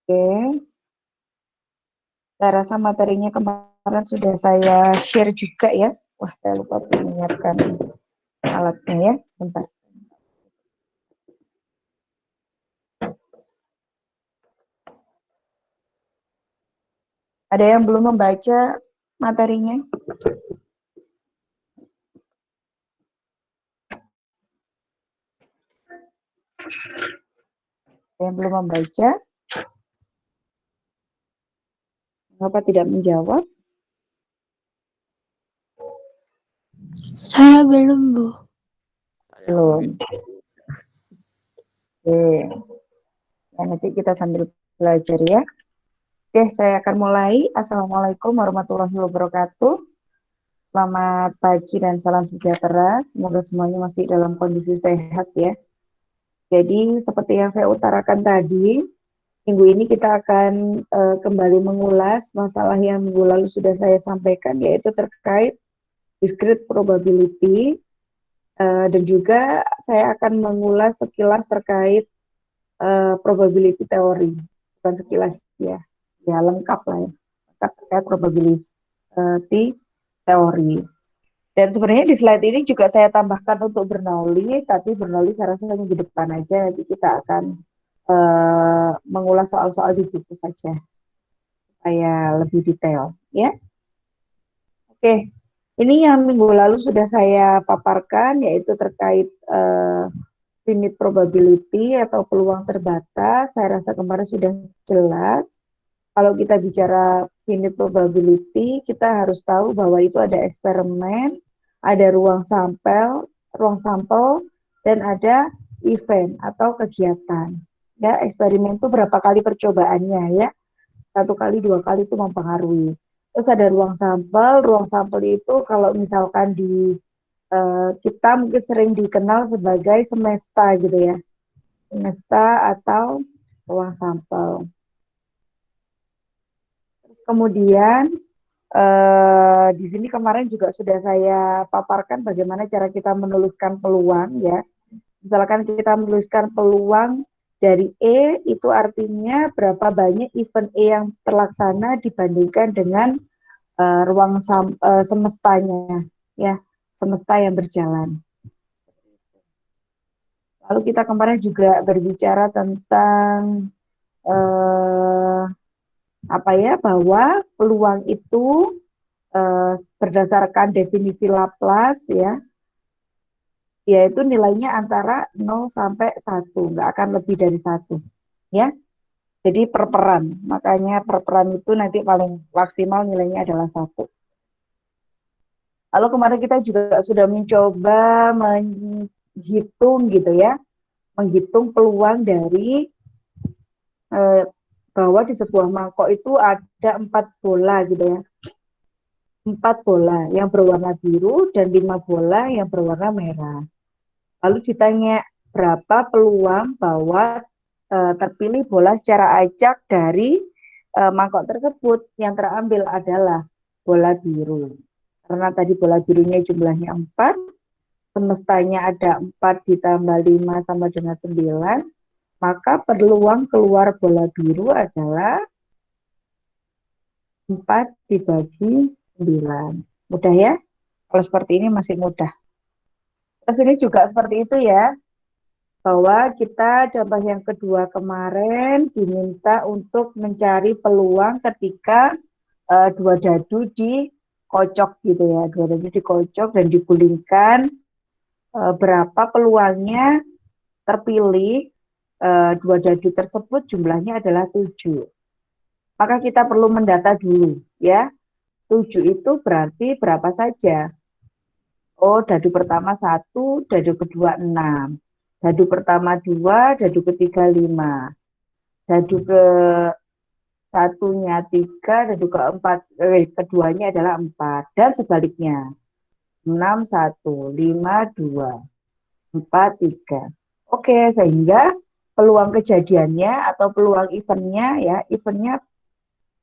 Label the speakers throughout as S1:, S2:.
S1: Oke, saya rasa materinya kemarin sudah saya share juga ya. Wah, saya lupa menyiapkan alatnya ya. Sebentar. Ada yang belum membaca materinya? Ada yang belum membaca? Mengapa tidak menjawab?
S2: Saya belum, Bu.
S1: Belum. Oke. Ya, nanti kita sambil belajar ya. Oke, saya akan mulai. Assalamualaikum warahmatullahi wabarakatuh. Selamat pagi dan salam sejahtera. Semoga semuanya masih dalam kondisi sehat ya. Jadi seperti yang saya utarakan tadi, minggu ini kita akan kembali mengulas masalah yang minggu lalu sudah saya sampaikan, yaitu terkait discrete probability, dan juga saya akan mengulas sekilas terkait probability teori, bukan sekilas ya, ya lengkap lah ya, lengkap terkait probability teori. Dan sebenarnya di slide ini juga saya tambahkan untuk Bernoulli, tapi Bernoulli saya rasa minggu depan aja, nanti kita akan mengulas soal-soal di buku saja supaya lebih detail ya. Oke, ini yang minggu lalu sudah saya paparkan, yaitu terkait limit probability atau peluang terbatas. Saya rasa kemarin sudah jelas. Kalau kita bicara limit probability, kita harus tahu bahwa itu ada eksperimen, ada ruang sampel, dan ada event atau kegiatan. Ya, eksperimen itu berapa kali percobaannya ya? Satu kali, dua kali itu mempengaruhi. Terus ada ruang sampel itu kalau misalkan di kita mungkin sering dikenal sebagai semesta gitu ya, semesta atau ruang sampel. Terus kemudian di sini kemarin juga sudah saya paparkan bagaimana cara kita menuliskan peluang ya. Misalkan kita menuliskan peluang dari E, itu artinya berapa banyak event E yang terlaksana dibandingkan dengan semestanya ya, semesta yang berjalan. Lalu kita kemarin juga berbicara tentang apa ya, bahwa peluang itu berdasarkan definisi Laplace ya, yaitu nilainya antara 0 sampai 1, nggak akan lebih dari 1 ya. Jadi perperan, makanya perperan itu nanti paling maksimal nilainya adalah 1. Lalu kemarin kita juga sudah mencoba menghitung gitu ya, menghitung peluang dari bahwa di sebuah mangkok itu ada 4 bola gitu ya. 4 bola yang berwarna biru dan 5 bola yang berwarna merah. Lalu ditanya berapa peluang bahwa terpilih bola secara acak dari mangkok tersebut. Yang terambil adalah bola biru. Karena tadi bola birunya jumlahnya 4, semestanya ada 4 ditambah 5 sama dengan 9, maka peluang keluar bola biru adalah 4 dibagi 9. Mudah ya? Kalau seperti ini masih mudah. Terus ini juga seperti itu ya, bahwa kita contoh yang kedua kemarin diminta untuk mencari peluang ketika dua dadu dikocok gitu ya, dua dadu dikocok dan digulingkan, berapa peluangnya terpilih dua dadu tersebut jumlahnya adalah 7. Maka kita perlu mendata dulu ya, 7 itu berarti berapa saja. Oh, dadu pertama 1, dadu kedua 6. Dadu pertama 2, dadu ketiga 5. Dadu ke satunya 3, dadu keempat, keduanya adalah 4. Dan sebaliknya, 6, 1, 5, 2, 4, 3. Oke, sehingga peluang kejadiannya atau peluang eventnya ya, eventnya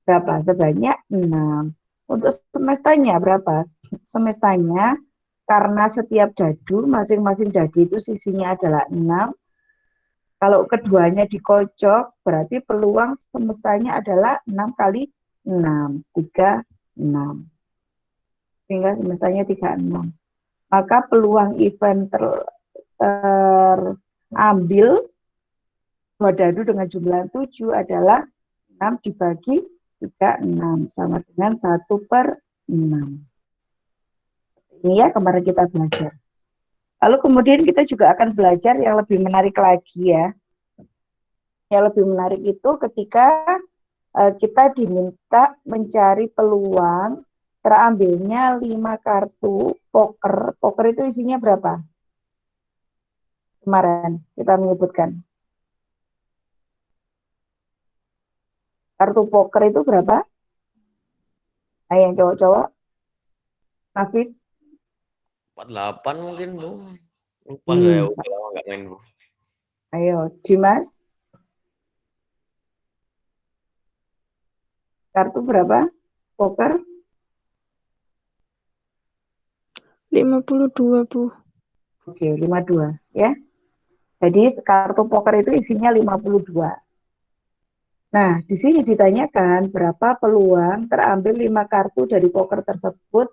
S1: berapa? Sebanyak 6. Untuk semestanya berapa? Semestanya karena setiap dadu, masing-masing dadu itu sisinya adalah 6, Kalau keduanya dikocok, berarti peluang semestanya adalah 6 kali 6, 36. Sehingga semestanya 36. Maka peluang event terambil dua dadu dengan jumlah 7 adalah 6 dibagi 36 sama dengan 1/6. Ini ya kemarin kita belajar. Lalu kemudian kita juga akan belajar yang lebih menarik lagi ya. Yang lebih menarik itu ketika kita diminta mencari peluang terambilnya 5 kartu poker. Poker itu isinya berapa? Kemarin kita menyebutkan. Kartu poker itu berapa? Nah, yang cowok-cowok. Hafiz?
S2: 48 mungkin, Bu. Lupa saya,
S1: Hmm,
S2: udah lama nggak main, Bu.
S1: ayo, Dimas. Kartu berapa? Poker?
S3: 52, Bu.
S1: Oke, 52 ya. Jadi kartu poker itu isinya 52. Nah, di sini ditanyakan berapa peluang terambil 5 kartu dari poker tersebut,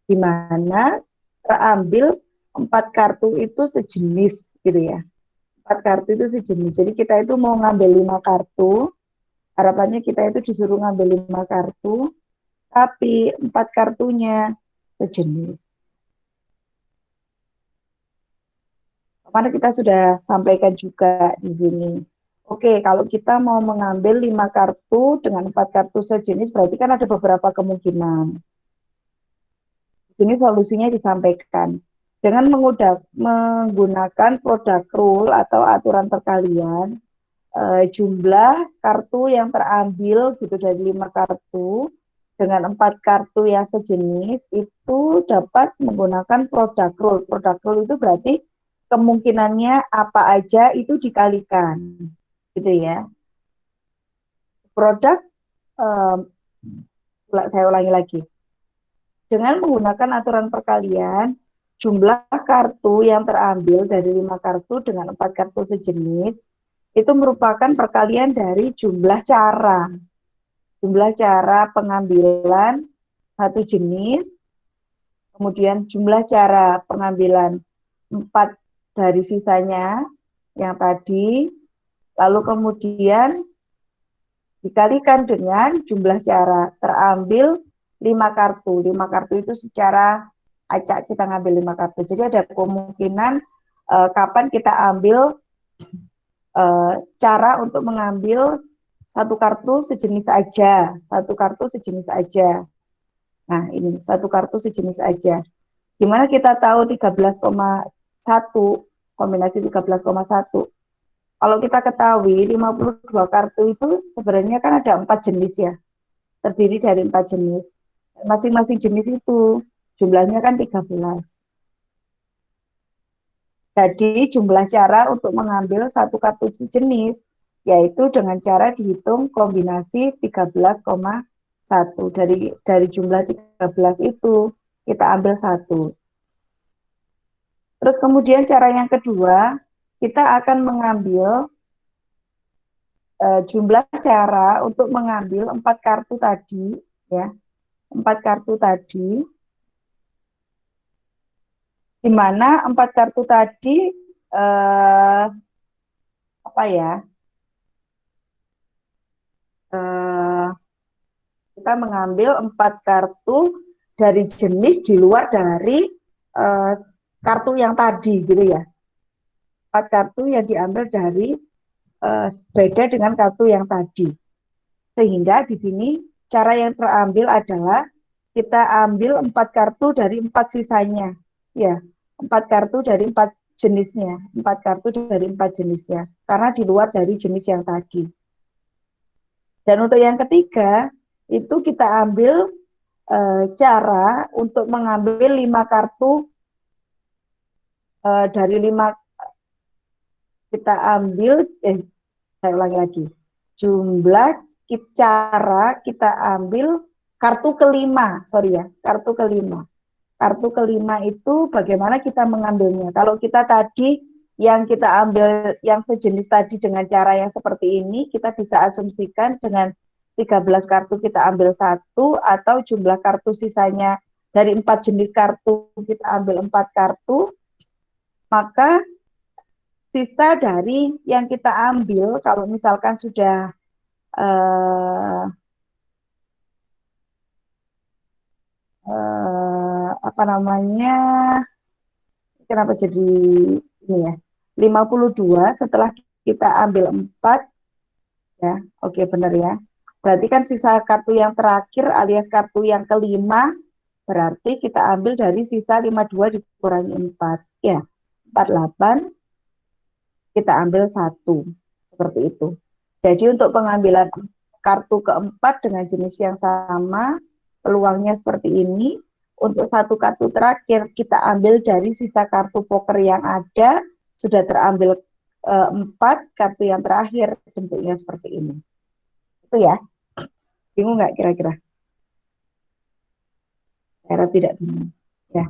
S1: di mana terambil 4 kartu itu sejenis gitu ya. 4 kartu itu sejenis. Jadi kita itu mau ngambil 5 kartu, harapannya kita itu disuruh ngambil 5 kartu, tapi 4 kartunya sejenis. Kemarin kita sudah sampaikan juga di sini. Oke, kalau kita mau mengambil 5 kartu dengan 4 kartu sejenis, berarti kan ada beberapa kemungkinan. Di sini solusinya disampaikan. Dengan menggunakan produk rule atau aturan perkalian, jumlah kartu yang terambil gitu dari 5 kartu dengan 4 kartu yang sejenis itu dapat menggunakan produk rule. Produk rule itu berarti kemungkinannya apa aja itu dikalikan, gitu ya. Produk, saya ulangi lagi. Dengan menggunakan aturan perkalian, jumlah kartu yang terambil dari 5 kartu dengan 4 kartu sejenis itu merupakan perkalian dari jumlah cara. Jumlah cara pengambilan satu jenis, kemudian jumlah cara pengambilan 4 dari sisanya yang tadi, lalu kemudian dikalikan dengan jumlah cara terambil 5 kartu. 5 kartu itu secara acak kita ngambil 5 kartu. Jadi ada kemungkinan kapan kita ambil cara untuk mengambil satu kartu sejenis aja. Satu kartu sejenis aja. Nah, ini satu kartu sejenis aja. Gimana kita tahu 13,1, kombinasi 13,1? Kalau kita ketahui 52 kartu itu sebenarnya kan ada 4 jenis ya. Terdiri dari 4 jenis. Masing-masing jenis itu jumlahnya kan 13. Jadi jumlah cara untuk mengambil satu kartu sejenis yaitu dengan cara dihitung kombinasi 13,1. Dari jumlah 13 itu kita ambil 1. Terus kemudian cara yang kedua, kita akan mengambil jumlah cara untuk mengambil 4 kartu tadi, ya, 4 kartu tadi, di mana 4 kartu tadi apa ya? Kita mengambil 4 kartu dari jenis di luar dari kartu yang tadi, gitu ya. 4 kartu yang diambil dari beda dengan kartu yang tadi. Sehingga di sini cara yang terambil adalah kita ambil 4 kartu dari 4 sisanya. Ya, 4 kartu dari 4 jenisnya. 4 kartu dari 4 jenisnya. Karena di luar dari jenis yang tadi. Dan untuk yang ketiga, itu kita ambil cara untuk mengambil 5 kartu dari 5 kita ambil, saya ulangi lagi. Jumlah cara kita ambil kartu kelima, sorry ya, kartu kelima. Kartu kelima itu bagaimana kita mengambilnya. Kalau kita tadi yang kita ambil yang sejenis tadi dengan cara yang seperti ini, kita bisa asumsikan dengan 13 kartu kita ambil satu, atau jumlah kartu sisanya dari 4 jenis kartu kita ambil 4 kartu, maka sisa dari yang kita ambil kalau misalkan sudah apa namanya, kenapa jadi ini ya, 52 setelah kita ambil 4 ya, oke benar ya. Berarti kan sisa kartu yang terakhir alias kartu yang kelima, berarti kita ambil dari sisa 52 dikurangi 4 ya, 48, kita ambil 1, seperti itu. Jadi untuk pengambilan kartu keempat dengan jenis yang sama, peluangnya seperti ini. Untuk satu kartu terakhir, kita ambil dari sisa kartu poker yang ada, sudah terambil 4, kartu yang terakhir bentuknya seperti ini. Itu ya, bingung nggak kira-kira? Cara tidak bingung. Ya.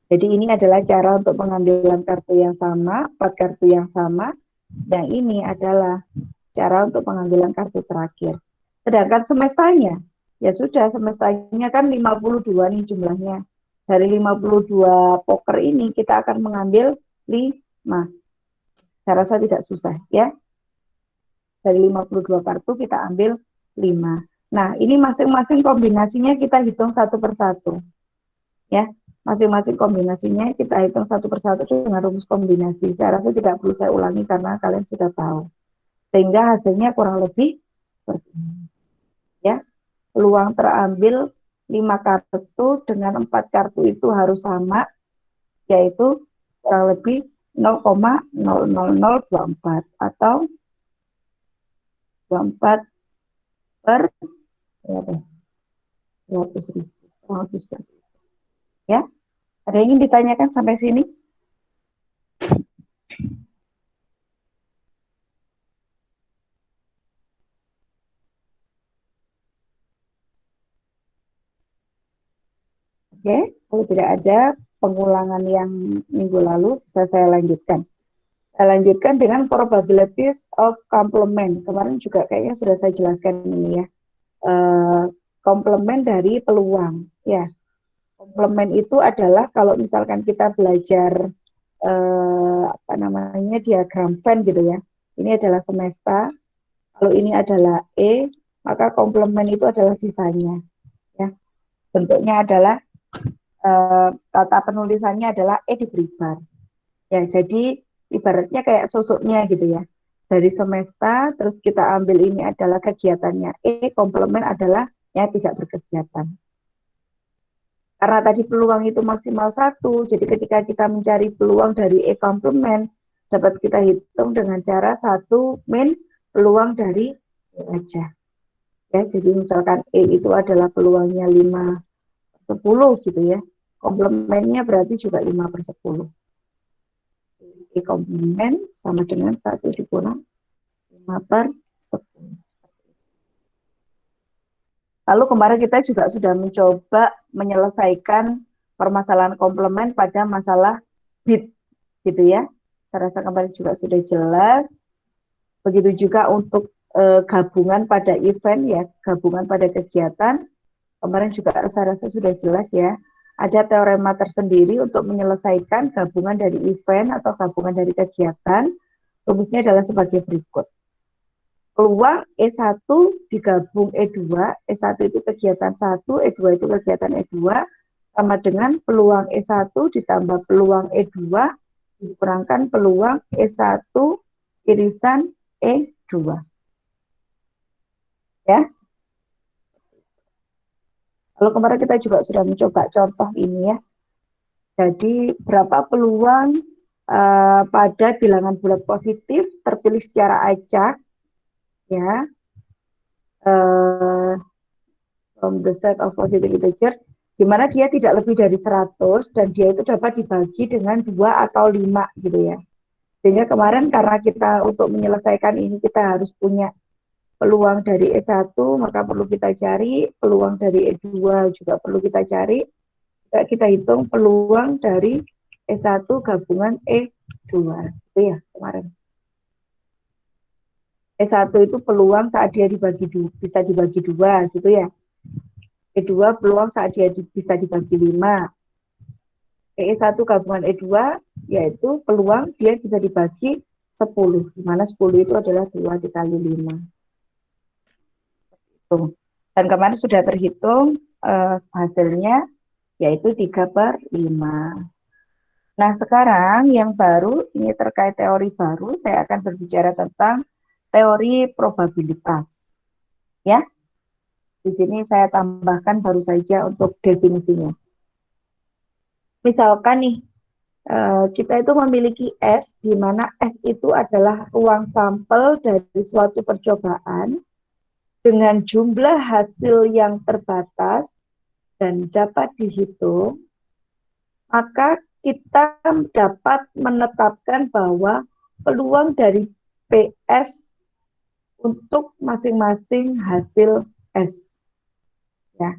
S1: Jadi ini adalah cara untuk pengambilan kartu yang sama, 4 kartu yang sama. Yang ini adalah cara untuk pengambilan kartu terakhir. Sedangkan semestanya, ya sudah, semestanya kan 52 nih jumlahnya. Dari 52 poker ini kita akan mengambil 5. Saya rasa tidak susah ya. Dari 52 kartu kita ambil 5. Nah, ini masing-masing kombinasinya kita hitung satu persatu. Ya, masing-masing kombinasinya kita hitung satu persatu dengan rumus kombinasi. Saya rasa tidak perlu saya ulangi karena kalian sudah tahu. Sehingga hasilnya kurang lebih seperti ini. Ya, peluang terambil 5 kartu dengan 4 kartu itu harus sama, yaitu kurang lebih 0,00024 atau 24 per 100.000. Ya, ada yang ingin ditanyakan sampai sini? Oke, kalau tidak ada pengulangan yang minggu lalu, bisa saya lanjutkan. Saya lanjutkan dengan probabilities of complement. Kemarin juga kayaknya sudah saya jelaskan ini ya. Komplement dari peluang. Ya, komplement itu adalah kalau misalkan kita belajar apa namanya diagram Venn gitu ya. Ini adalah semesta. Kalau ini adalah E, maka komplement itu adalah sisanya. Ya, bentuknya adalah tata penulisannya adalah E diberi bar. Ya, jadi ibaratnya kayak sosoknya gitu ya. Dari semesta, terus kita ambil ini adalah kegiatannya E, komplement adalah yang tidak berkegiatan. Karena tadi peluang itu maksimal 1, jadi ketika kita mencari peluang dari E komplement, dapat kita hitung dengan cara 1 min peluang dari E aja. Ya, jadi misalkan E itu adalah peluangnya 5/10 gitu ya. Komplemennya berarti juga 5/10. E komplement sama dengan 1 dikurang 5/10. Lalu kemarin kita juga sudah mencoba menyelesaikan permasalahan komplement pada masalah bit, gitu ya. Saya rasa kemarin juga sudah jelas. Begitu juga untuk gabungan pada event ya, gabungan pada kegiatan. Kemarin juga saya rasa sudah jelas ya. Ada teorema tersendiri untuk menyelesaikan gabungan dari event atau gabungan dari kegiatan. Rumusnya adalah sebagai berikut. Peluang E1 digabung E2, E1 itu kegiatan 1, E2 itu kegiatan E2, sama dengan peluang E1 ditambah peluang E2 dikurangkan peluang E1 irisan E2. Ya. Kalau kemarin kita juga sudah mencoba contoh ini ya. Jadi berapa peluang pada bilangan bulat positif terpilih secara acak ya, from the set of positive integer, di mana dia tidak lebih dari 100 dan dia itu dapat dibagi dengan 2 atau 5 gitu ya. Sehingga kemarin karena kita untuk menyelesaikan ini kita harus punya peluang dari E1, maka perlu kita cari, peluang dari E2 juga perlu kita cari, kita hitung peluang dari E1 gabungan E2. 2. Itu ya kemarin. E1 itu peluang saat dia bisa dibagi 2 gitu ya. E2 peluang saat dia bisa dibagi 5. E1 gabungan E2 yaitu peluang dia bisa dibagi 10, di mana 10 itu adalah 2 dikali 5. Dan kemarin sudah terhitung hasilnya yaitu 3/5. Nah, sekarang yang baru, ini terkait teori baru, saya akan berbicara tentang teori probabilitas. Ya, di sini saya tambahkan baru saja untuk definisinya. Misalkan nih, kita itu memiliki S, di mana S itu adalah ruang sampel dari suatu percobaan dengan jumlah hasil yang terbatas dan dapat dihitung, maka kita dapat menetapkan bahwa peluang dari PS untuk masing-masing hasil S. Ya,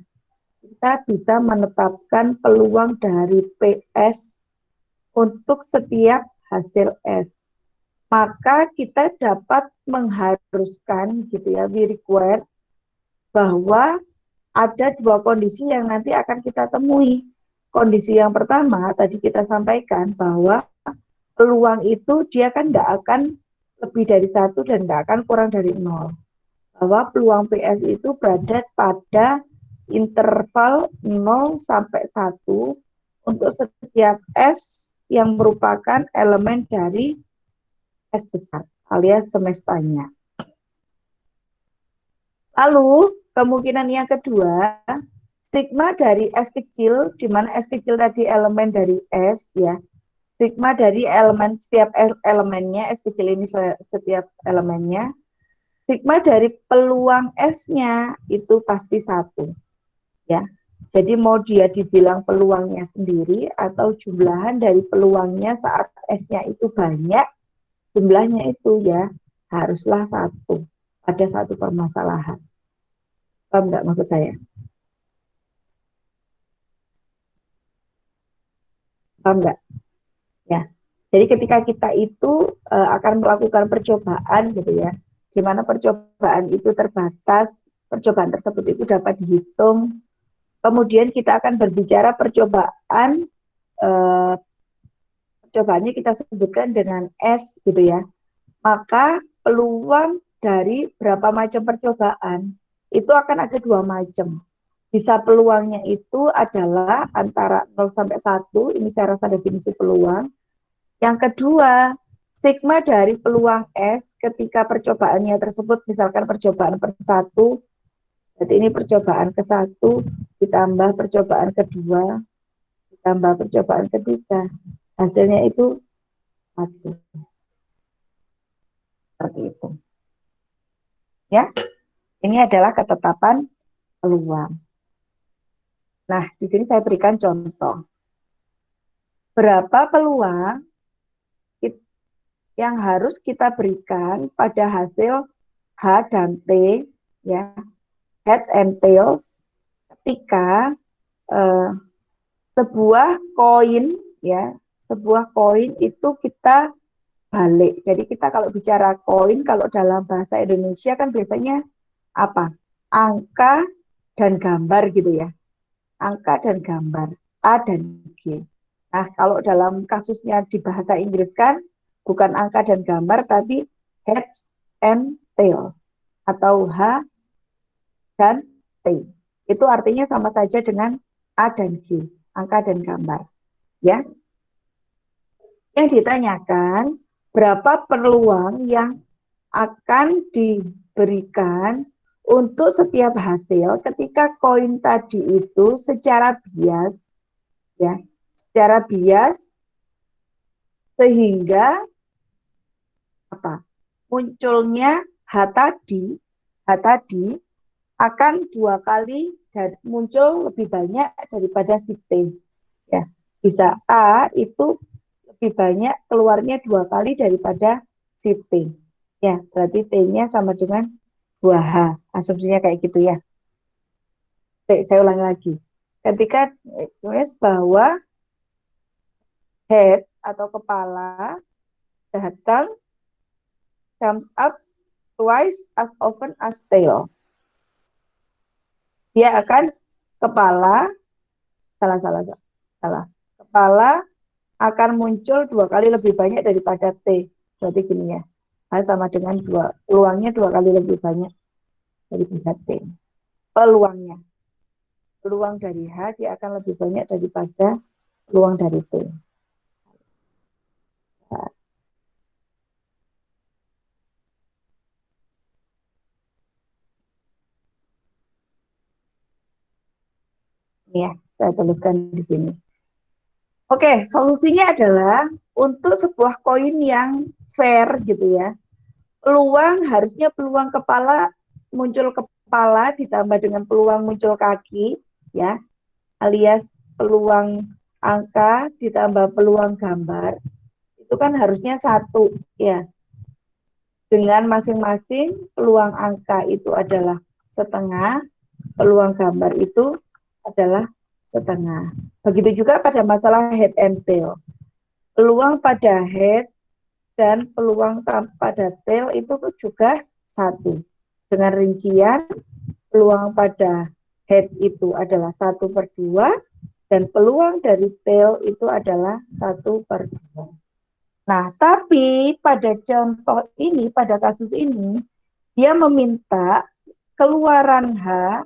S1: kita bisa menetapkan peluang dari PS untuk setiap hasil S. Maka kita dapat mengharuskan gitu ya, we require bahwa ada 2 kondisi yang nanti akan kita temui. Kondisi yang pertama tadi kita sampaikan bahwa peluang itu dia kan nggak akan lebih dari 1 dan nggak akan kurang dari 0. Bahwa peluang PS itu berada pada interval 0 sampai 1 untuk setiap S yang merupakan elemen dari S besar alias semestanya. Lalu kemungkinan yang kedua, sigma dari S kecil, di mana S kecil tadi elemen dari S ya, sigma dari elemen setiap elemennya, S kecil ini setiap elemennya, sigma dari peluang S-nya itu pasti 1 ya. Jadi mau dia dibilang peluangnya sendiri atau jumlahan dari peluangnya saat S-nya itu banyak, jumlahnya itu ya haruslah 1 pada satu permasalahan. Paham nggak maksud saya? Paham nggak? Ya. Jadi ketika kita itu akan melakukan percobaan gitu ya, di mana percobaan itu terbatas, percobaan tersebut itu dapat dihitung. Kemudian kita akan berbicara percobaan, percobaannya kita sebutkan dengan S gitu ya. Maka peluang dari berapa macam percobaan itu akan ada 2 macam. Bisa peluangnya itu adalah antara 0 sampai 1, ini saya rasa definisi peluang. Yang kedua, sigma dari peluang S ketika percobaannya tersebut, misalkan percobaan per-1, berarti ini percobaan ke-1, ditambah percobaan kedua, ditambah percobaan ketiga. Hasilnya itu 1. Seperti itu. Ya, ini adalah ketetapan peluang. Nah, di sini saya berikan contoh. Berapa peluang yang harus kita berikan pada hasil H dan T, ya, head and tails, ketika sebuah koin, ya, sebuah koin itu kita balik. Jadi kita kalau bicara koin, kalau dalam bahasa Indonesia kan biasanya apa? Angka dan gambar gitu ya. Angka dan gambar, A dan G. Nah, kalau dalam kasusnya di bahasa Inggris kan bukan angka dan gambar, tapi heads and tails atau H dan T. Itu artinya sama saja dengan A dan G, angka dan gambar. Ya, yang ditanyakan berapa peluang yang akan diberikan untuk setiap hasil ketika koin tadi itu secara bias, ya, secara bias sehingga apa? Munculnya H tadi akan 2 kali dan muncul lebih banyak daripada si T. Ya, bisa A itu lebih banyak keluarnya 2 kali daripada si T. Ya, berarti T-nya sama dengan 2H. Asumsinya kayak gitu ya. Oke, saya ulangi lagi. Ketika tulis bahwa heads atau kepala Datang, comes up twice as often as tail. Dia akan kepala, salah. Kepala akan muncul 2 kali lebih banyak daripada T. Berarti gini ya. A sama dengan 2. Peluangnya 2 kali lebih banyak daripada T. Peluangnya. Peluang dari H dia akan lebih banyak daripada peluang dari T. Ya, saya tuliskan di sini. Oke, solusinya adalah untuk sebuah koin yang fair gitu ya. Harusnya peluang kepala muncul kepala ditambah dengan peluang muncul kaki ya, alias peluang angka ditambah peluang gambar. Itu kan harusnya 1 ya. Dengan masing-masing peluang angka itu adalah setengah, peluang gambar itu adalah setengah. Begitu juga pada masalah head and tail. Peluang pada head dan peluang pada tail itu juga 1. Dengan rincian, peluang pada head itu adalah 1/2 dan peluang dari tail itu adalah 1/2. Nah, tapi pada contoh ini, pada kasus ini, dia meminta keluaran H,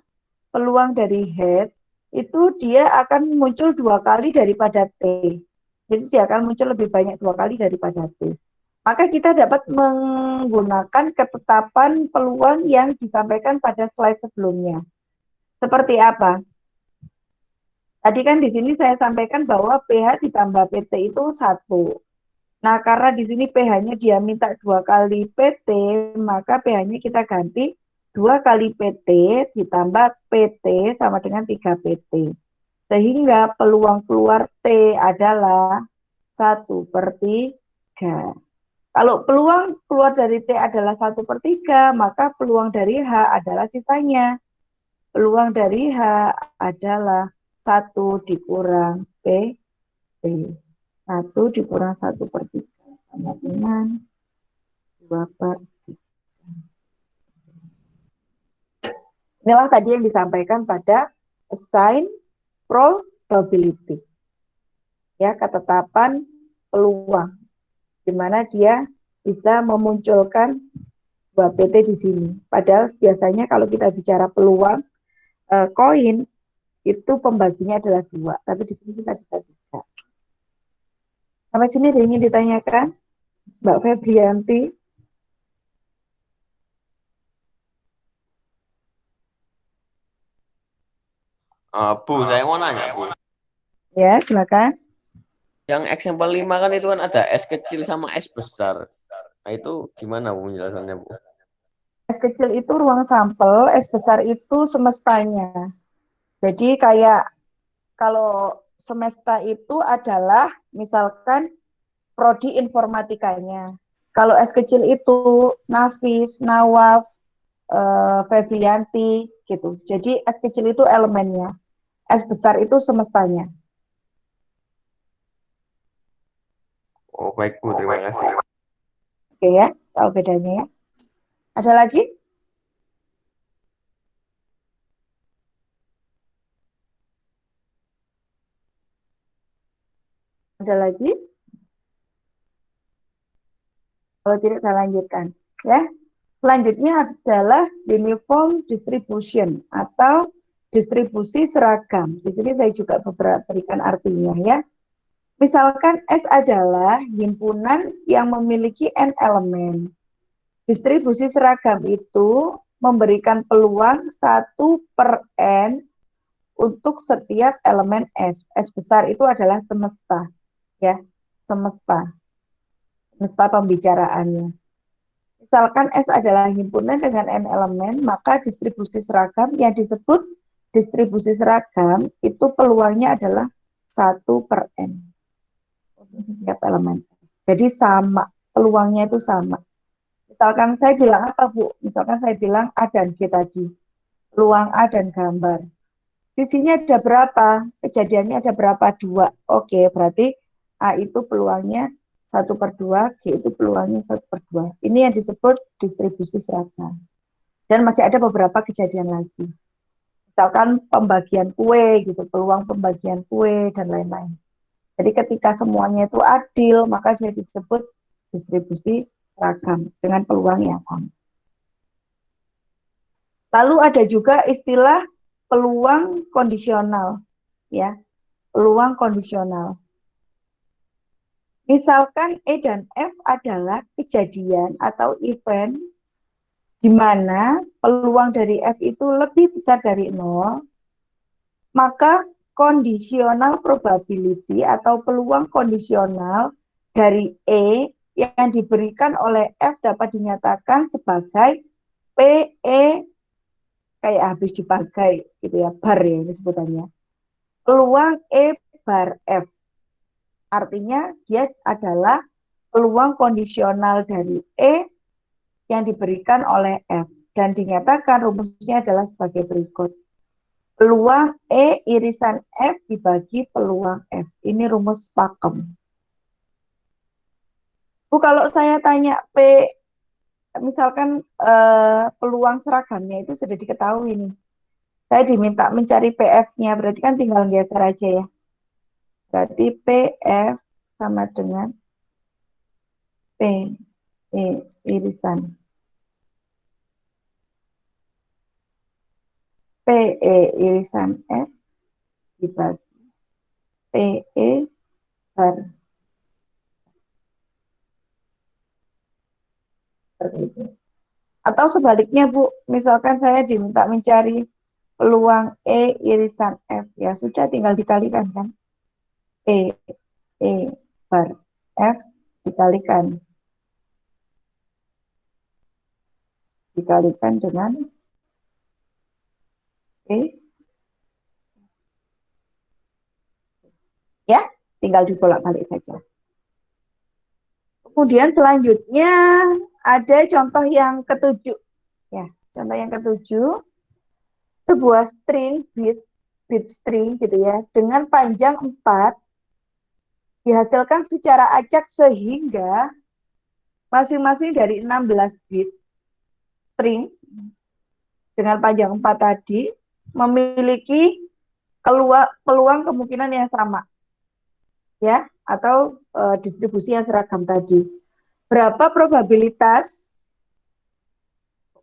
S1: peluang dari head, itu dia akan muncul 2 kali daripada T. Jadi dia akan muncul lebih banyak 2 kali daripada T. Maka kita dapat menggunakan ketetapan peluang yang disampaikan pada slide sebelumnya. Seperti apa? Tadi kan di sini saya sampaikan bahwa PH ditambah PT itu 1. Nah, karena di sini pH-nya dia minta 2 kali PT, maka pH-nya kita ganti 2 kali PT ditambah PT sama dengan 3 PT. Sehingga peluang keluar T adalah 1/3. Kalau peluang keluar dari T adalah 1/3, maka peluang dari H adalah sisanya. Peluang dari H adalah 1 dikurang PT. 1 dikurang 1/3 sama dengan 2/3. Inilah tadi yang disampaikan pada assign probability. Ya, ketetapan peluang. Di mana dia bisa memunculkan 2PT di sini. Padahal biasanya kalau kita bicara peluang koin itu pembaginya adalah 2, tapi di sini kita bisa 3. Sampai sini ingin ditanyakan, Mbak Febrianti?
S2: Bu, saya mau nanya, Bu.
S1: Ya, silakan.
S2: Yang example 5 kan itu kan ada S kecil sama S besar. Nah, itu gimana, Bu, penjelasannya, Bu?
S1: S kecil itu ruang sampel, S besar itu semestanya. Jadi kayak kalau semesta itu adalah misalkan prodi informatikanya. Kalau S kecil itu Nafis, Nawaf, Febrianti gitu. Jadi S kecil itu elemennya. S besar itu semestanya.
S2: Oh, baik, Bu. Terima kasih.
S1: Oke ya, tahu bedanya ya. Ada lagi? Ada lagi? Kalau tidak saya lanjutkan. Ya, selanjutnya adalah uniform distribution atau distribusi seragam. Di sini saya juga berikan artinya ya. Misalkan S adalah himpunan yang memiliki N elemen. Distribusi seragam itu memberikan peluang 1/N untuk setiap elemen S. S besar itu adalah semesta. Ya, semesta pembicaraannya. Misalkan S adalah himpunan dengan N elemen, maka distribusi seragam yang disebut distribusi seragam itu peluangnya adalah 1/N untuk setiap elemen. Jadi sama, peluangnya itu sama. Misalkan saya bilang apa, Bu? Misalkan saya bilang A dan G tadi. Peluang A dan gambar. Di sini ada berapa? Kejadiannya ada berapa? 2. Oke, berarti A itu peluangnya 1/2, G itu peluangnya 1/2. Ini yang disebut distribusi seragam. Dan masih ada beberapa kejadian lagi. Misalkan pembagian kue gitu, peluang pembagian kue dan lain-lain. Jadi ketika semuanya itu adil, maka dia disebut distribusi seragam dengan peluang yang sama. Lalu ada juga istilah peluang kondisional, ya, peluang kondisional. Misalkan E dan F adalah kejadian atau event di mana peluang dari F itu lebih besar dari 0, maka conditional probability atau peluang kondisional dari E yang diberikan oleh F dapat dinyatakan sebagai PE, kayak habis dipakai gitu ya, bar ya ini sebutannya. Peluang E bar F. Artinya dia adalah peluang kondisional dari E yang diberikan oleh F. Dan dinyatakan rumusnya adalah sebagai berikut. Peluang E irisan F dibagi peluang F. Ini rumus pakem. Bu, kalau saya tanya P, misalkan peluang seragamnya itu sudah diketahui nih. Saya diminta mencari PF-nya, berarti kan tinggal geser aja ya. Berarti PF sama dengan P, E irisan. PE irisan F dibagi PE bar. Seperti itu. Atau sebaliknya Bu, misalkan saya diminta mencari peluang E irisan F, ya sudah tinggal dikalikan kan. E bar F dikalikan dengan E, ya tinggal dibolak-balik saja. Kemudian selanjutnya ada contoh yang ketujuh, ya contoh yang ketujuh, sebuah string bit string gitu ya dengan panjang 4 dihasilkan secara acak sehingga masing-masing dari 16 bit string dengan panjang 4 tadi memiliki peluang kemungkinan yang sama, ya, atau distribusi yang seragam tadi. Berapa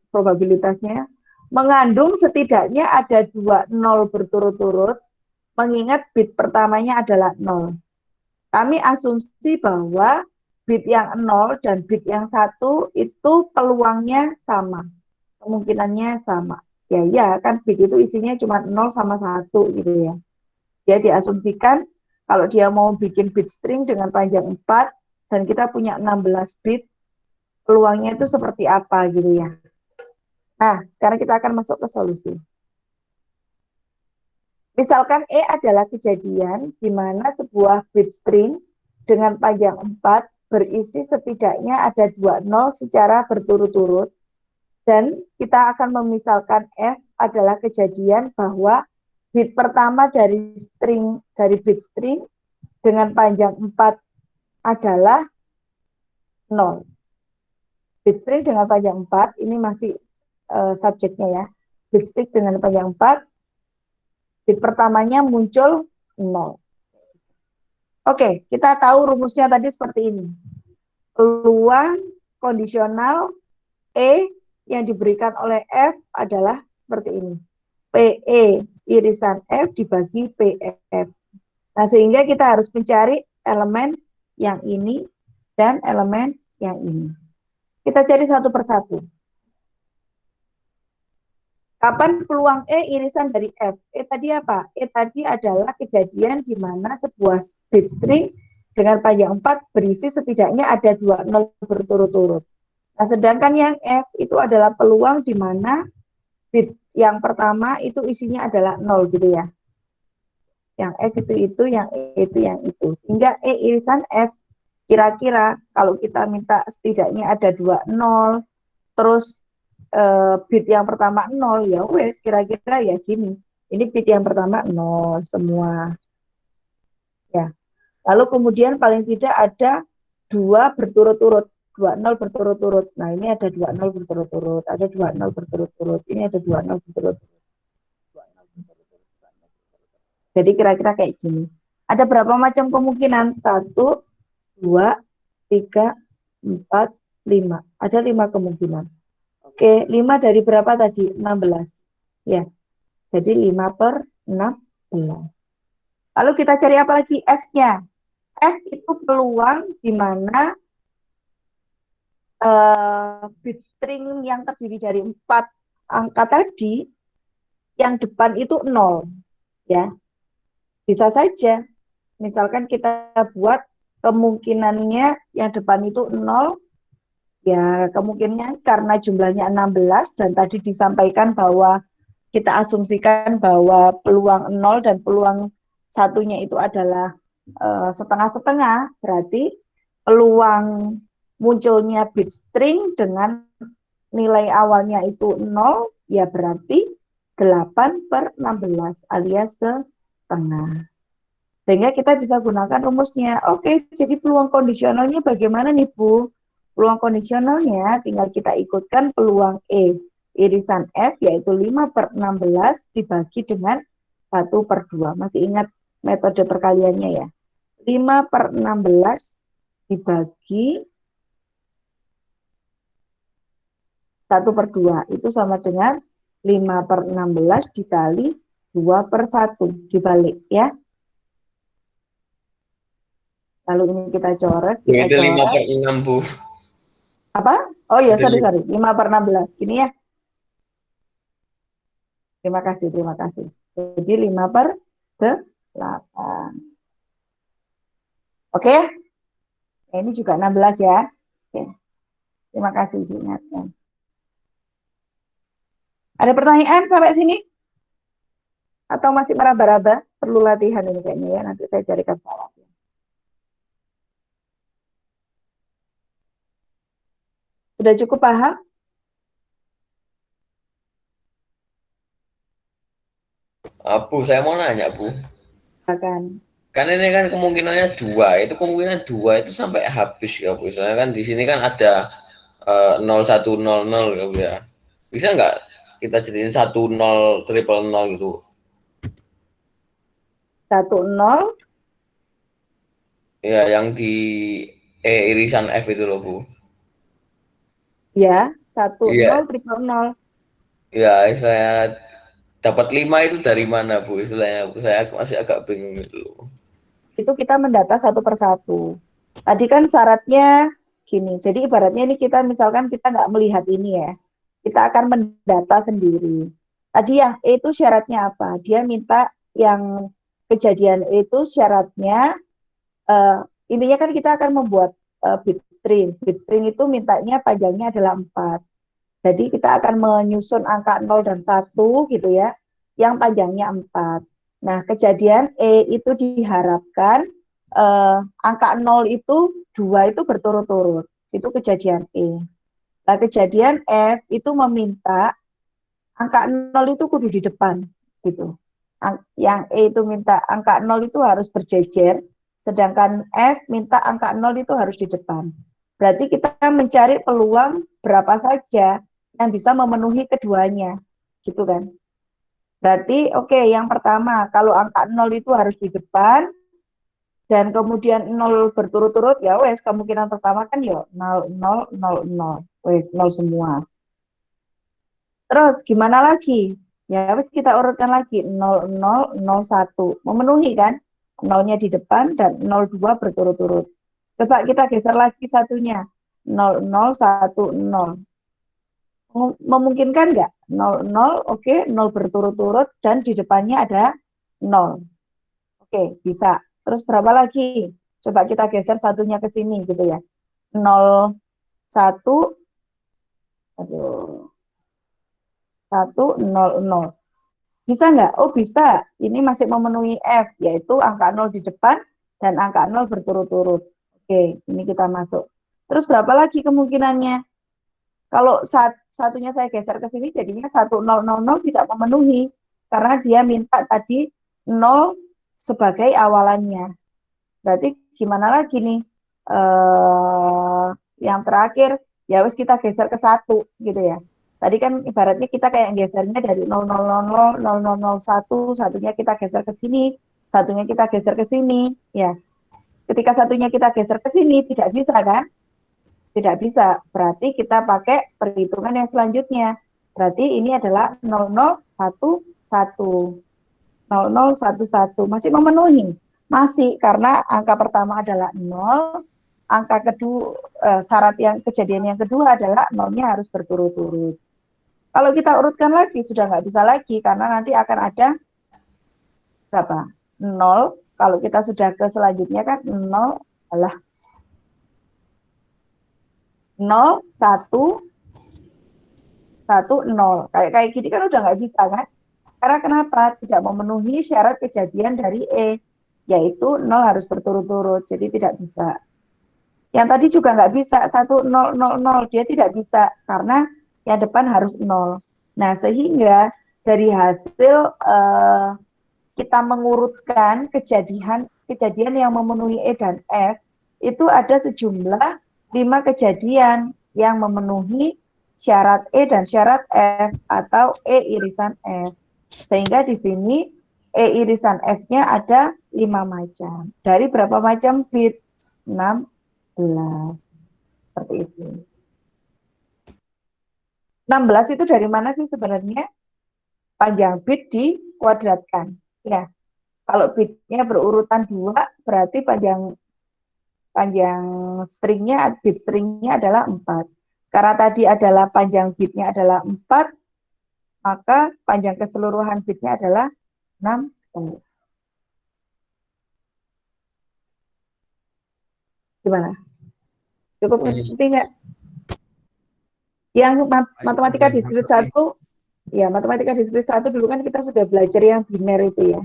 S1: probabilitasnya mengandung setidaknya ada 2 nol berturut-turut, mengingat bit pertamanya adalah 0. Kami asumsi bahwa bit yang 0 dan bit yang 1 itu peluangnya sama, kemungkinannya sama. Ya kan bit itu isinya cuma 0 sama 1 gitu ya. Dia diasumsikan kalau dia mau bikin bit string dengan panjang 4 dan kita punya 16 bit, peluangnya itu seperti apa gitu ya. Nah, sekarang kita akan masuk ke solusi. Misalkan E adalah kejadian di mana sebuah bit string dengan panjang 4 berisi setidaknya ada 2 nol secara berturut-turut, dan kita akan memisalkan F adalah kejadian bahwa bit pertama dari bit string dengan panjang 4 adalah 0. Bit string dengan panjang 4 ini masih subjeknya ya. Bit string dengan panjang 4, bit pertamanya muncul 0. Oke, kita tahu rumusnya tadi seperti ini. Peluang kondisional E yang diberikan oleh F adalah seperti ini. PE irisan F dibagi PF. Nah, sehingga kita harus mencari elemen yang ini dan elemen yang ini. Kita cari satu persatu. Kapan peluang E irisan dari F? E tadi apa? E tadi adalah kejadian di mana sebuah bit string dengan panjang 4 berisi setidaknya ada 2 nol berturut-turut. Nah, sedangkan yang F itu adalah peluang di mana bit yang pertama itu isinya adalah 0 gitu ya. Yang F itu, yang E itu. Sehingga E irisan F kira-kira kalau kita minta setidaknya ada 2 nol, terus bit yang pertama 0, ya wes kira-kira ya gini. Ini bit yang pertama 0 semua. Ya. Lalu kemudian paling tidak ada 2 berturut-turut, 2 nol berturut-turut. Nah, ini ada 2 nol berturut-turut, ada 2 nol berturut-turut, ini ada 2 nol berturut-turut. Jadi kira-kira kayak gini. Ada berapa macam kemungkinan? 1, 2, 3, 4, 5. Ada 5 kemungkinan. Oke, 5 dari berapa tadi? 16. Ya, jadi 5 per 16. Lalu kita cari apa lagi? F-nya. F itu peluang di mana bit string yang terdiri dari 4 angka tadi, yang depan itu 0. Ya, bisa saja. Misalkan kita buat kemungkinannya yang depan itu 0, ya kemungkinannya karena jumlahnya 16 dan tadi disampaikan bahwa kita asumsikan bahwa peluang 0 dan peluang satunya itu adalah setengah-setengah, berarti peluang munculnya bit string dengan nilai awalnya itu 0, ya berarti 8 per 16 alias setengah. Sehingga kita bisa gunakan rumusnya. Oke, jadi peluang kondisionalnya bagaimana nih, Bu? Peluang kondisionalnya tinggal kita ikutkan peluang E. Irisan F yaitu 5 per 16 dibagi dengan 1 per 2. Masih ingat metode perkaliannya ya? 5 per 16 dibagi 1 per 2. Itu sama dengan 5 per 16 dikali 2 per 1. Dibalik ya. Lalu ini kita coret, kita
S2: Itu 5
S1: coret.
S2: per 6, Bu.
S1: Apa? Oh iya,
S2: Itu
S1: sorry. 5 per 16. Gini ya. Terima kasih, terima kasih. Jadi 5 per 8. Oke ya? Nah, ini juga 16 ya. Oke. Terima kasih diingatkan. Ada pertanyaan sampai sini? Atau masih meraba-raba? Perlu latihan ini kayaknya ya. Nanti saya carikan salahnya. Sudah cukup paham?
S2: Bu, saya mau nanya, Bu.
S1: Akan.
S2: Kan ini kan kemungkinannya 2. Itu kemungkinan 2 itu sampai habis ya, Bu. Soalnya kan di sini kan ada 0100 ya. Bisa nggak kita jadiin 10 triple 0 gitu?
S1: 10.
S2: Ya, yang di irisan F itu loh, Bu.
S1: Ya, 10
S2: Iya,
S1: triple 0.
S2: ya saya dapat 5 itu dari mana, Bu? Istilahnya, Bu. Saya masih agak bingung itu loh.
S1: Itu kita mendata satu persatu. Tadi kan syaratnya gini, jadi ibaratnya ini kita misalkan kita nggak melihat ini ya, kita akan mendata sendiri. Tadi yang E itu syaratnya apa? Dia minta yang kejadian E itu syaratnya, uh, intinya kan kita akan membuat bit string. Bit string itu mintanya panjangnya adalah 4. Jadi kita akan menyusun angka 0 dan 1 gitu ya, yang panjangnya 4. Nah, kejadian E itu diharapkan angka 0 itu 2 itu berturut-turut. Itu kejadian E. Nah, kejadian F itu meminta angka 0 itu kudu di depan gitu. Yang E itu minta angka 0 itu harus berjejer, sedangkan F minta angka 0 itu harus di depan. Berarti kita mencari peluang berapa saja yang bisa memenuhi keduanya, gitu kan. Berarti oke, yang pertama kalau angka 0 itu harus di depan dan kemudian 0 berturut-turut, ya wes kemungkinan pertama kan ya 0 0 0 0. Wes 0 semua. Terus gimana lagi? Ya wes kita urutkan lagi 0 0 0 1. Memenuhi kan? 0-nya di depan dan 02 berturut-turut. Coba kita geser lagi satunya. 0 0 1 0. Memungkinkan nggak? 0 0, oke, 0 berturut-turut dan di depannya ada 0. Oke, bisa. Terus berapa lagi? Coba kita geser satunya ke sini gitu ya. 0 1, aduh, 1 0 0. Bisa nggak? Oh bisa. Ini masih memenuhi F, yaitu angka 0 di depan dan angka 0 berturut-turut. Oke, ini kita masuk. Terus berapa lagi kemungkinannya? Kalau satunya saya geser ke sini, jadinya 1000 tidak memenuhi. Karena dia minta tadi 0 sebagai awalannya. Berarti gimana lagi nih? yang terakhir ya wis kita geser ke 1 gitu ya. Tadi kan ibaratnya kita kayak gesernya dari 00000001, satunya kita geser ke sini, satunya kita geser ke sini, ya. Ketika satunya kita geser ke sini tidak bisa kan? Tidak bisa. Berarti kita pakai perhitungan yang selanjutnya. Berarti ini adalah 0011. 0011 masih memenuhi. Masih karena angka pertama adalah 0, angka kedua syarat yang kejadian yang kedua adalah nolnya harus berturut-turut. Kalau kita urutkan lagi sudah nggak bisa lagi karena nanti akan ada berapa? 0. Kalau kita sudah ke selanjutnya kan 0 adalah 0 1 1 0. Kayak gini kan udah nggak bisa kan? Karena kenapa? Tidak memenuhi syarat kejadian dari E, yaitu 0 harus berturut-turut, jadi tidak bisa. Yang tadi juga nggak bisa, 1000, dia tidak bisa, karena yang depan harus 0. Nah, sehingga dari hasil kita mengurutkan kejadian yang memenuhi E dan F, itu ada sejumlah 5 kejadian yang memenuhi syarat E dan syarat F, atau E irisan F. Sehingga di sini E irisan F-nya ada 5 macam. Dari berapa macam bit? 16. Seperti itu. 16 itu dari mana sih sebenarnya? Panjang bit dikuadratkan. Ya, kalau bitnya berurutan 2, berarti panjang stringnya, bit stringnya adalah 4. Karena tadi adalah panjang bitnya adalah 4, maka panjang keseluruhan bitnya adalah 6. Gimana? Cukup ngerti nggak? Yang matematika diskrit 1, ya matematika diskrit 1 dulu kan kita sudah belajar yang biner itu ya.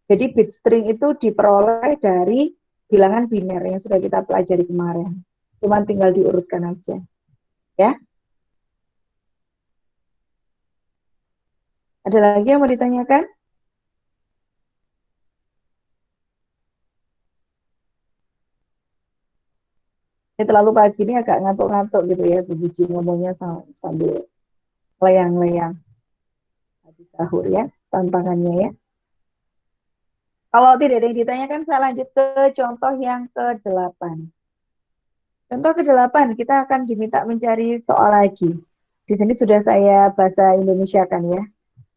S1: Jadi bit string itu diperoleh dari bilangan biner yang sudah kita pelajari kemarin. Cuman tinggal diurutkan aja. Ya. Ada lagi yang mau ditanyakan? Ini terlalu pagi ini agak ngantuk-ngantuk gitu ya, Bu Biji ngomongnya sambil layang-layang. Habis sahur ya, tantangannya ya. Kalau tidak ada yang ditanyakan, saya lanjut ke contoh yang ke-8. Contoh ke-8, kita akan diminta mencari soal lagi. Di sini sudah saya bahasa Indonesia kan ya.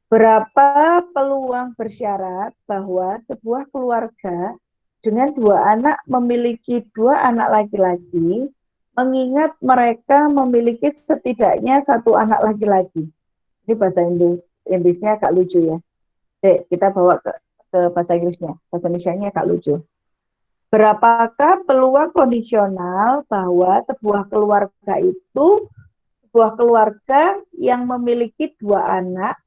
S1: Berapa peluang bersyarat bahwa sebuah keluarga dengan 2 anak memiliki 2 anak laki-laki, mengingat mereka memiliki setidaknya 1 anak laki-laki. Ini bahasa Inggrisnya agak lucu ya. Oke, kita bawa ke bahasa Inggrisnya. Bahasa Indonesia-nya agak lucu. Berapakah peluang kondisional bahwa sebuah keluarga yang memiliki 2 anak,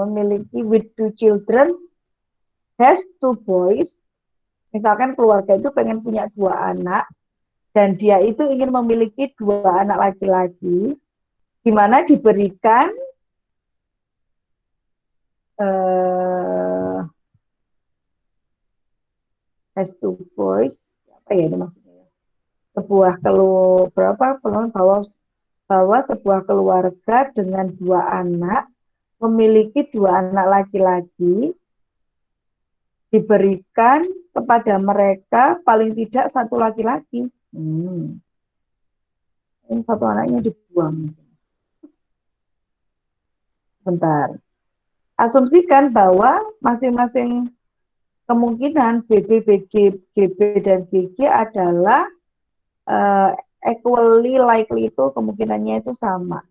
S1: memiliki with 2 children, has 2 boys. Misalkan keluarga itu pengen punya 2 anak, dan dia itu ingin memiliki 2 anak laki-laki, di mana diberikan has 2 boys, apa ya ini maksudnya? Sebuah berapa peluang bahwa sebuah keluarga dengan 2 anak memiliki 2 anak laki-laki, diberikan kepada mereka paling tidak 1 laki-laki. Ini 1 anaknya dibuang. Bentar. Asumsikan bahwa masing-masing kemungkinan BB, BG, GB, dan GG adalah equally likely, itu kemungkinannya itu sama.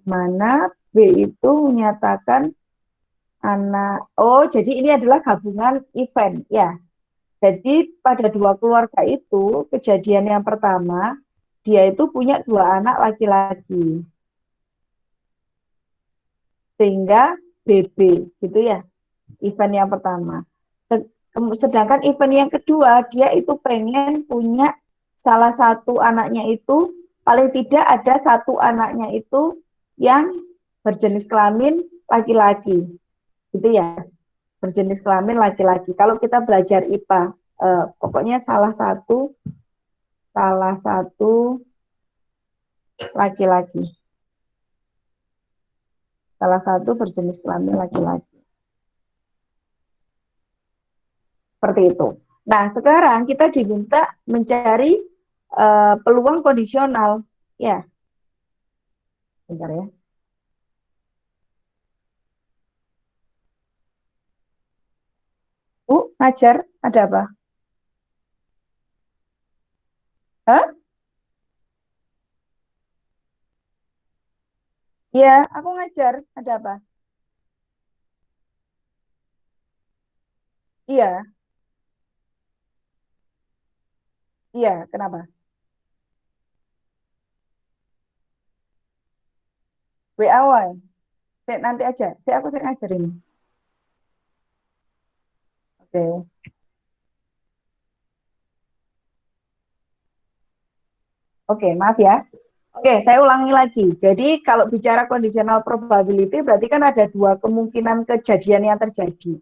S1: Mana B itu menyatakan anak, jadi ini adalah gabungan event ya. Jadi pada 2 keluarga itu, kejadian yang pertama, dia itu punya 2 anak laki-laki. Sehingga BB gitu ya, event yang pertama. Sedangkan event yang kedua, dia itu pengen punya salah satu anaknya itu, paling tidak ada 1 anaknya itu yang berjenis kelamin laki-laki. Gitu ya, berjenis kelamin laki-laki. Kalau kita belajar IPA, Pokoknya salah satu laki-laki. Salah satu berjenis kelamin laki-laki. Seperti itu. Nah, sekarang kita diminta mencari peluang kondisional. Ya, bentar ya. Bu, ngajar, ada apa? Hah? Iya, aku ngajar, ada apa? Iya, iya, kenapa? WA, nanti aja. Saya ngajar ini. Oke. Oke, maaf ya. Oke, saya ulangi lagi. Jadi kalau bicara conditional probability berarti kan ada dua kemungkinan kejadian yang terjadi.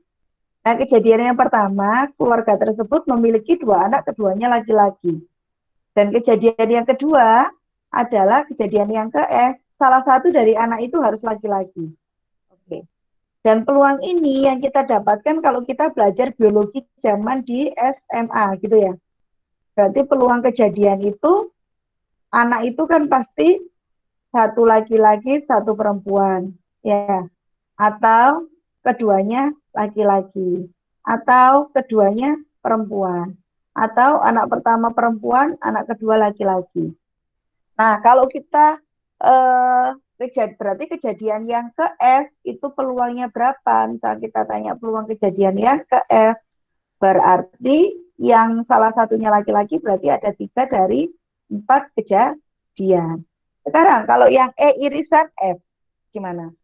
S1: Nah, kejadian yang pertama, keluarga tersebut memiliki dua anak, keduanya laki-laki. Dan kejadian yang kedua adalah kejadian yang salah satu dari anak itu harus laki-laki. Oke. Dan peluang ini yang kita dapatkan kalau kita belajar biologi zaman di SMA gitu ya. Berarti peluang kejadian itu anak itu kan pasti satu laki-laki, satu perempuan, ya. Atau keduanya laki-laki, atau keduanya perempuan, atau anak pertama perempuan, anak kedua laki-laki. Nah, kalau kita berarti kejadian yang ke F itu peluangnya berapa? Misal kita tanya peluang kejadian yang ke F, berarti yang salah satunya laki-laki berarti ada 3 dari 4 kejadian. Sekarang kalau yang E irisan F, gimana?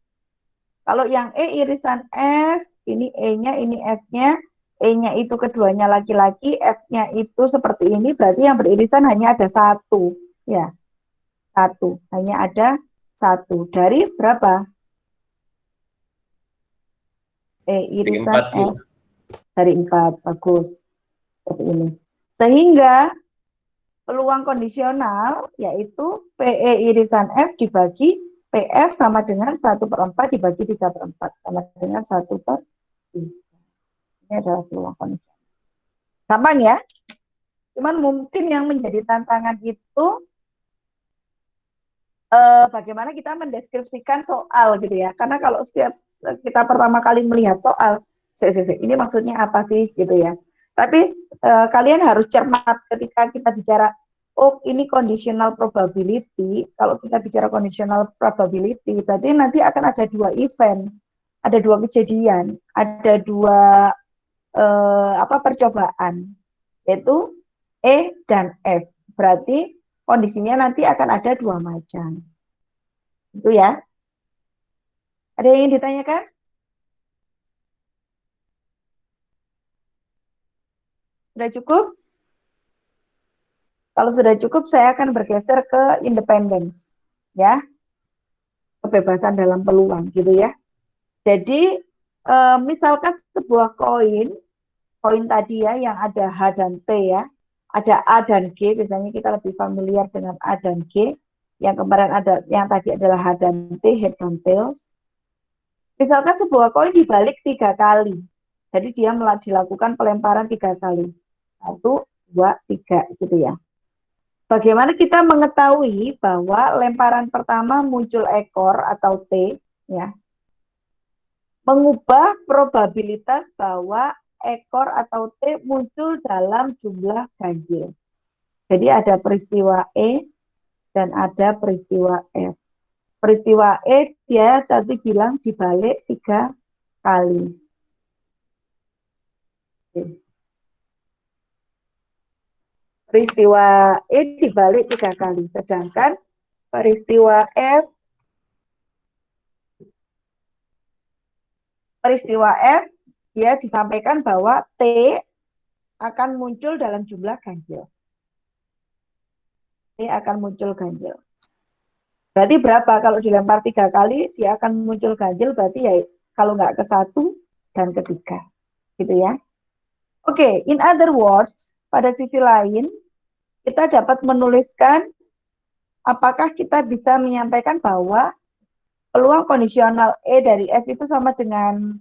S1: Kalau yang E irisan F, ini E-nya, ini F-nya, E-nya itu keduanya laki-laki, F-nya itu seperti ini, berarti yang beririsan hanya ada satu. Ya, satu. Hanya ada satu. Dari berapa? E
S2: Dari
S1: irisan
S2: 4, Bu.
S1: F dari 4. Bagus. Seperti ini. Sehingga peluang kondisional yaitu PE irisan F dibagi PF sama dengan 1/4 dibagi 3/4 sama dengan 1/3. Ini adalah peluang kondisional. Gampang ya? Cuman mungkin yang menjadi tantangan itu bagaimana kita mendeskripsikan soal gitu ya. Karena kalau setiap kita pertama kali melihat soal, ini maksudnya apa sih gitu ya. Tapi kalian harus cermat ketika kita bicara, oh ini conditional probability. Kalau kita bicara conditional probability, berarti nanti akan ada dua event, ada dua kejadian, ada dua percobaan, yaitu E dan F. Berarti kondisinya nanti akan ada dua macam. Itu ya. Ada yang ingin ditanyakan? Sudah cukup? Kalau sudah cukup, saya akan bergeser ke independence. Ya, kebebasan dalam peluang gitu ya. Jadi, misalkan sebuah koin tadi ya, yang ada H dan T ya, ada A dan G, biasanya kita lebih familiar dengan A dan G, yang kemarin ada, yang tadi adalah H dan T, head dan tails. Misalkan sebuah koin dibalik 3 kali, jadi dia dilakukan pelemparan 3 kali, 1, 2, 3 gitu ya. Bagaimana kita mengetahui bahwa lemparan pertama muncul ekor atau T, ya, mengubah probabilitas bahwa ekor atau T muncul dalam jumlah ganjil. Jadi ada peristiwa E dan ada peristiwa F. Peristiwa E dia tadi bilang dibalik 3 kali. Peristiwa E dibalik 3 kali, sedangkan peristiwa F dia disampaikan bahwa T akan muncul dalam jumlah ganjil. T akan muncul ganjil. Berarti berapa? Kalau dilempar 3 kali, dia akan muncul ganjil. Berarti ya kalau nggak ke 1 dan ke 3. Gitu ya. Oke, in other words, pada sisi lain, kita dapat menuliskan apakah kita bisa menyampaikan bahwa peluang kondisional E dari F itu sama dengan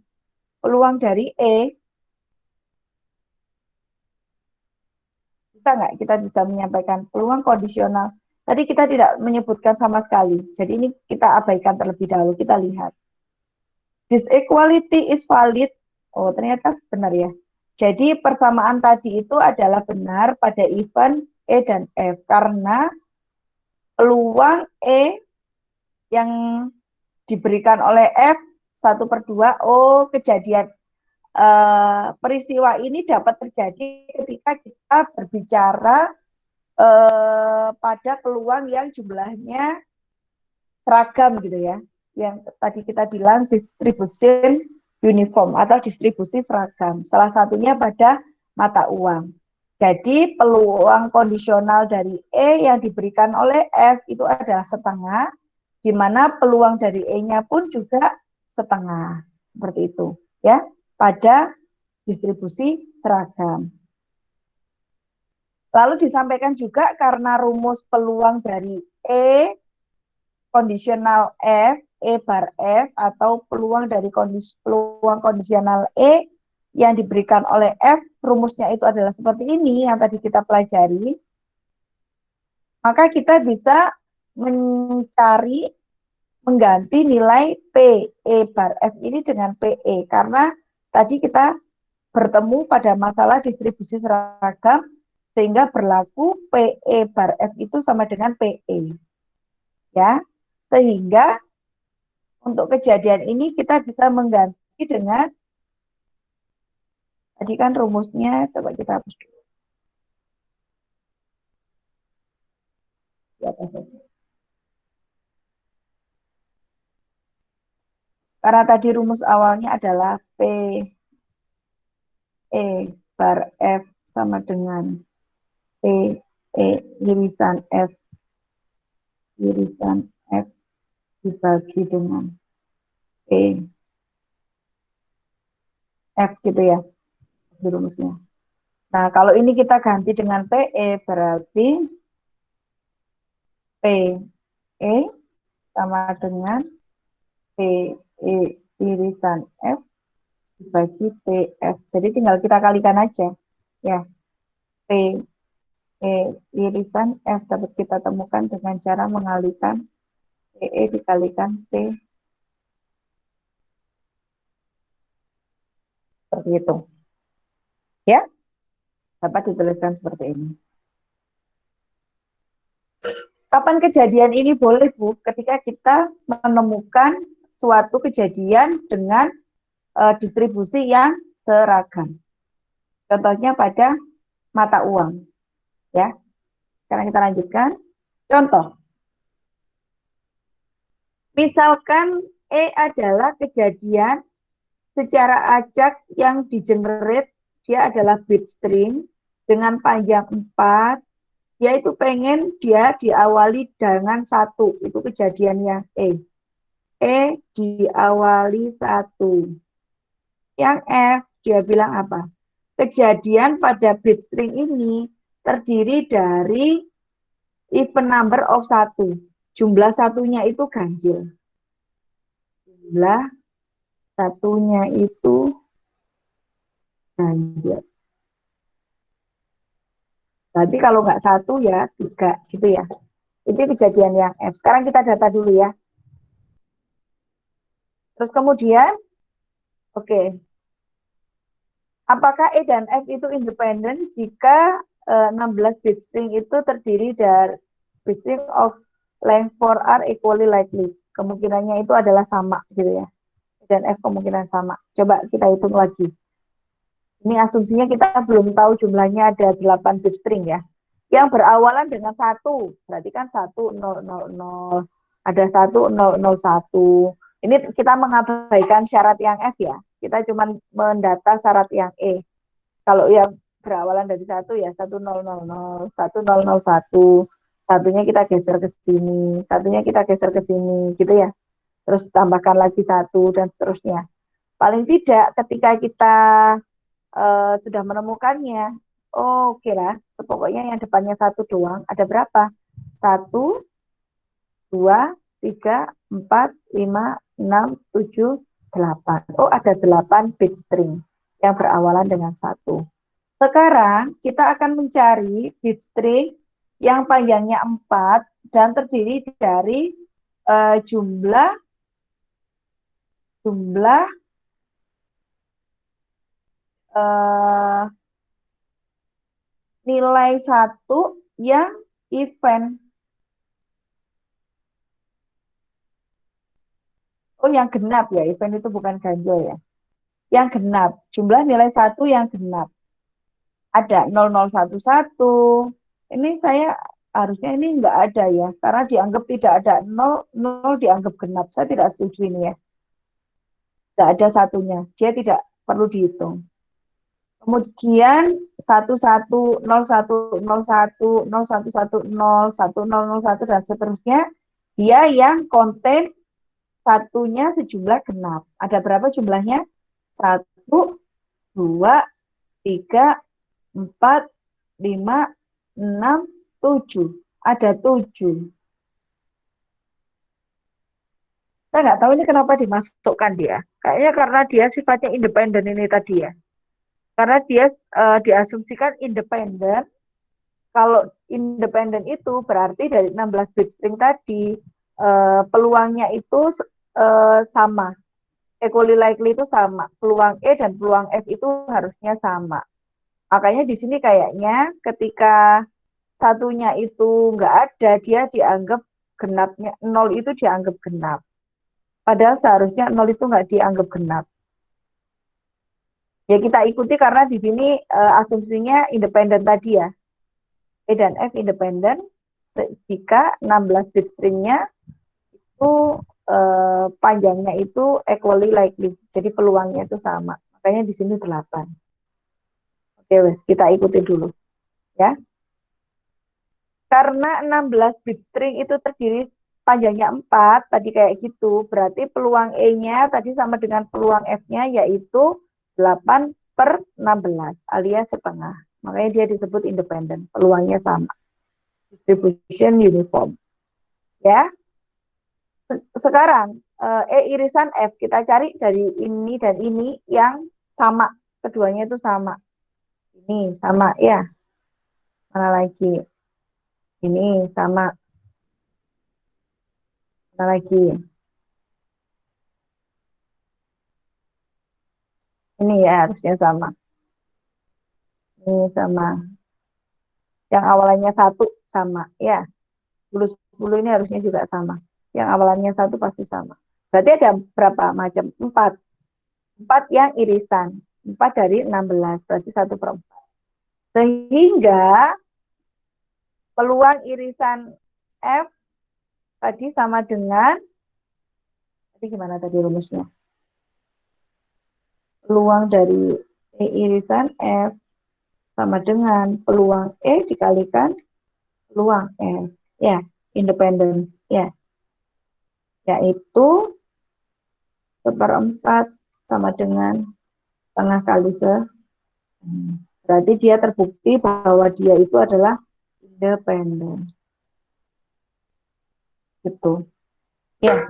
S1: peluang dari E. Bisa nggak kita bisa menyampaikan peluang kondisional? Tadi kita tidak menyebutkan sama sekali. Jadi ini kita abaikan terlebih dahulu. Kita lihat. This equality is valid. Oh, ternyata benar ya. Jadi persamaan tadi itu adalah benar pada event E dan F. Karena peluang E yang diberikan oleh F 1/2. Oh, kejadian peristiwa ini dapat terjadi ketika kita berbicara pada peluang yang jumlahnya seragam gitu ya. Yang tadi kita bilang distribusi uniform atau distribusi seragam. Salah satunya pada mata uang. Jadi peluang kondisional dari E yang diberikan oleh F itu adalah setengah, di mana peluang dari E-nya pun juga setengah. Seperti itu ya, pada distribusi seragam. Lalu disampaikan juga karena rumus peluang dari E kondisional F, E bar F, atau peluang dari peluang kondisional E yang diberikan oleh F, rumusnya itu adalah seperti ini yang tadi kita pelajari. Maka kita bisa mencari, mengganti nilai P, E bar F ini dengan PE, karena tadi kita bertemu pada masalah distribusi seragam, sehingga berlaku PE bar F itu sama dengan PE. Ya, sehingga untuk kejadian ini kita bisa mengganti dengan, tadi kan rumusnya, coba kita hapus dulu. Karena tadi rumus awalnya adalah P E bar F sama dengan P E irisan F dibagi dengan P F gitu ya, di rumusnya. Nah, kalau ini kita ganti dengan PE, berarti PE sama dengan PE irisan F dibagi PF. Jadi tinggal kita kalikan aja. Ya, PE irisan F dapat kita temukan dengan cara mengalikan PE dikalikan P. Seperti itu. Ya, dapat dituliskan seperti ini. Kapan kejadian ini boleh, Bu? Ketika kita menemukan suatu kejadian dengan distribusi yang seragam. Contohnya pada mata uang. Ya, sekarang kita lanjutkan. Contoh, misalkan E adalah kejadian secara acak yang di-generate, dia adalah bit string dengan panjang 4, yaitu pengen dia diawali dengan 1, itu kejadiannya E. E diawali 1. Yang F, dia bilang apa? Kejadian pada bit string ini terdiri dari even number of 1. Jumlah satunya itu ganjil. Jumlah satunya itu ganjil. Berarti kalau nggak 1 ya 3 gitu ya. Itu kejadian yang F. Sekarang kita data dulu ya. Terus kemudian, oke. Apakah E dan F itu independen jika 16 bit string itu terdiri dari bit string of length 4 are equally likely? Kemungkinannya itu adalah sama gitu ya. E dan F kemungkinan sama. Coba kita hitung lagi. Ini asumsinya kita belum tahu jumlahnya ada 8 bit string ya. Yang berawalan dengan 1, berarti kan 1, 0, 0, 0. Ada 1, 0, 0, 1. Ini kita mengabaikan syarat yang F ya. Kita cuma mendata syarat yang E. Kalau yang berawalan dari 1 ya 1, 0, 0, 0, 1, 0, 0, 1. Satunya kita geser ke sini, satunya kita geser ke sini, gitu ya. Terus tambahkan lagi 1 dan seterusnya. Paling tidak ketika kita sudah menemukannya. Oke lah, sepokoknya yang depannya satu doang. Ada berapa? Satu, dua, tiga, empat, lima, enam, tujuh, delapan. Oh, ada 8 bit string yang berawalan dengan satu. Sekarang kita akan mencari bit string yang panjangnya 4 dan terdiri dari jumlah jumlah eh, nilai satu yang event. Oh, yang genap ya, event itu bukan ganjil ya. Yang genap, jumlah nilai satu yang genap. Ada 0011. Ini saya harusnya ini enggak ada ya, karena dianggap tidak ada nol, nol dianggap genap. Saya tidak setuju ini ya. Enggak ada satunya, dia tidak perlu dihitung. Kemudian 11010101101010 dan seterusnya, dia yang konten satunya sejumlah genap. Ada berapa jumlahnya? 1, 2, 3, 4, 5, 6, 7. Ada 7. Saya nggak tahu ini kenapa dimasukkan dia. Kayaknya karena dia sifatnya independen ini tadi ya. Karena dia diasumsikan independen. Kalau independen itu berarti dari 16 bit string tadi peluangnya itu sama. Equally likely itu sama. Peluang E dan peluang F itu harusnya sama. Makanya di sini kayaknya ketika satunya itu nggak ada, dia dianggap genapnya, nol itu dianggap genap. Padahal seharusnya nol itu nggak dianggap genap. Ya kita ikuti karena di sini asumsinya independen tadi ya. E dan F independen jika 16 bit stringnya itu panjangnya itu equally likely. Jadi peluangnya itu sama. Makanya di sini 8. Oke, wes, kita ikuti dulu ya. Karena 16 bit string itu terdiri panjangnya 4, tadi kayak gitu, berarti peluang E-nya tadi sama dengan peluang F-nya yaitu 8/16 alias setengah. Makanya dia disebut independen, peluangnya sama. Distribution uniform. Ya. Sekarang E irisan F kita cari dari ini dan ini yang sama, keduanya itu sama. Ini sama ya. Mana lagi? Ini sama. Mana lagi? Ini ya harusnya sama. Ini sama. Yang awalannya satu sama. Ya, 10 ini harusnya juga sama. Yang awalannya satu pasti sama. Berarti ada berapa macam? 4. 4 yang irisan. 4 dari 16. Berarti 1/4. Sehingga peluang irisan F tadi sama dengan, tadi gimana tadi rumusnya? Peluang dari E irisan F sama dengan peluang E dikalikan peluang F. Ya, independence. Ya, yaitu 1/4 sama dengan setengah kali se. Berarti dia terbukti bahwa dia itu adalah independen. Gitu. Ya,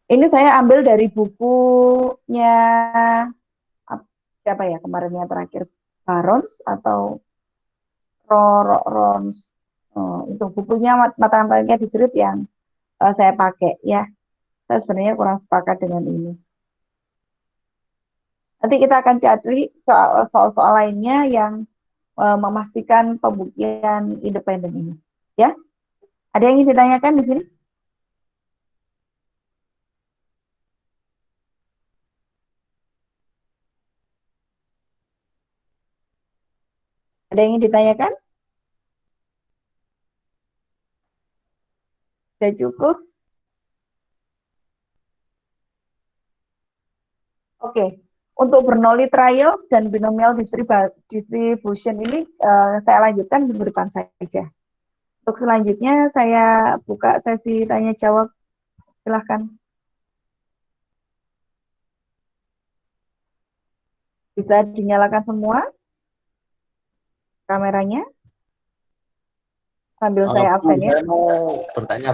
S1: ini saya ambil dari bukunya siapa ya kemarinnya terakhir, Barons atau Rons. Itu bukunya mata matematika disebut yang saya pakai ya. Saya sebenarnya kurang sepakat dengan ini. Nanti kita akan cari soal-soal lainnya yang memastikan pembuktian independen ini. Ya, ada yang ingin ditanyakan di sini? Ada yang ingin ditanyakan? Sudah cukup? Oke. Untuk Bernoulli trials dan binomial distribution ini saya lanjutkan minggu depan saja. Untuk selanjutnya saya buka sesi tanya jawab. Silahkan. Bisa dinyalakan semua kameranya sambil
S2: Oh,
S1: saya
S2: Bu,
S1: absen ya.
S2: saya mau bertanya